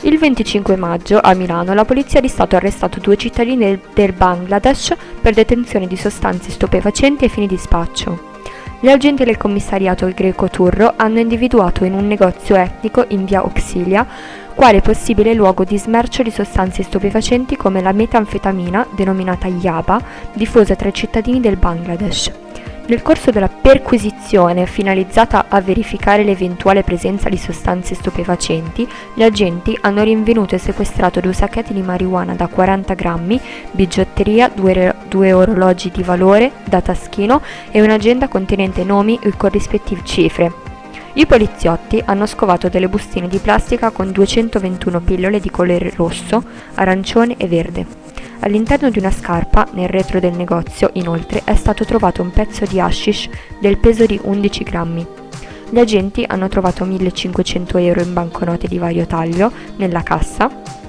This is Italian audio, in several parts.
Il 25 maggio a Milano la Polizia di Stato ha arrestato 2 cittadini del Bangladesh per detenzione di sostanze stupefacenti ai fini di spaccio. Gli agenti del commissariato Greco Turro hanno individuato in un negozio etnico in via Oxilia quale possibile luogo di smercio di sostanze stupefacenti come la metanfetamina, denominata Yaba, diffusa tra i cittadini del Bangladesh. Nel corso della perquisizione, finalizzata a verificare l'eventuale presenza di sostanze stupefacenti, gli agenti hanno rinvenuto e sequestrato 2 sacchetti di marijuana da 40 grammi, bigiotteria, 2 orologi di valore da taschino e un'agenda contenente nomi e corrispettive cifre. I poliziotti hanno scovato delle bustine di plastica con 221 pillole di colore rosso, arancione e verde. All'interno di una scarpa, nel retro del negozio, inoltre, è stato trovato un pezzo di hashish del peso di 11 grammi. Gli agenti hanno trovato 1.500 euro in banconote di vario taglio nella cassa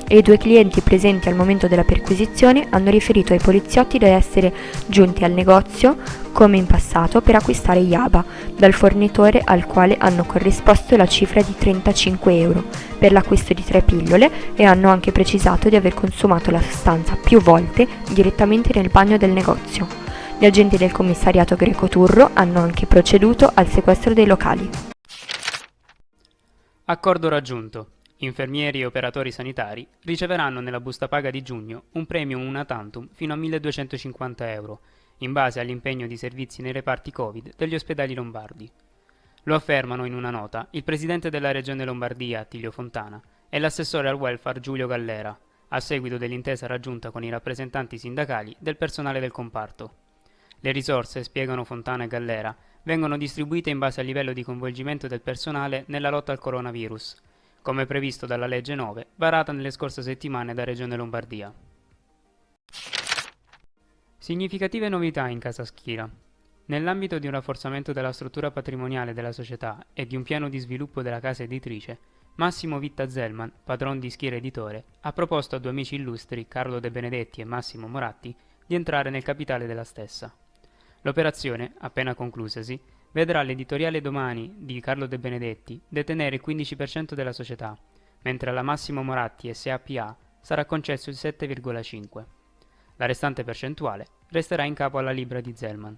e i 2 clienti presenti al momento della perquisizione hanno riferito ai poliziotti di essere giunti al negozio, come in passato, per acquistare Yaba dal fornitore al quale hanno corrisposto la cifra di 35 euro per l'acquisto di 3 pillole e hanno anche precisato di aver consumato la sostanza più volte direttamente nel bagno del negozio. Gli agenti del commissariato Greco Turro hanno anche proceduto al sequestro dei locali. Accordo raggiunto. Infermieri e operatori sanitari riceveranno nella busta paga di giugno un premio una tantum fino a 1.250 euro, in base all'impegno di servizi nei reparti Covid degli ospedali lombardi. Lo affermano in una nota il presidente della regione Lombardia, Attilio Fontana, e l'assessore al welfare Giulio Gallera, a seguito dell'intesa raggiunta con i rappresentanti sindacali del personale del comparto. Le risorse, spiegano Fontana e Gallera, vengono distribuite in base al livello di coinvolgimento del personale nella lotta al coronavirus, come previsto dalla legge 9, varata nelle scorse settimane da Regione Lombardia. Significative novità in Casa Schira. Nell'ambito di un rafforzamento della struttura patrimoniale della società e di un piano di sviluppo della casa editrice, Massimo Vitta Zellman, padron di Schira Editore, ha proposto a 2 amici illustri, Carlo De Benedetti e Massimo Moratti, di entrare nel capitale della stessa. L'operazione, appena conclusasi, vedrà l'editoriale Domani di Carlo De Benedetti detenere il 15% della società, mentre alla Massimo Moratti SAPA sarà concesso il 7,5%. La restante percentuale resterà in capo alla Libra di Zellman.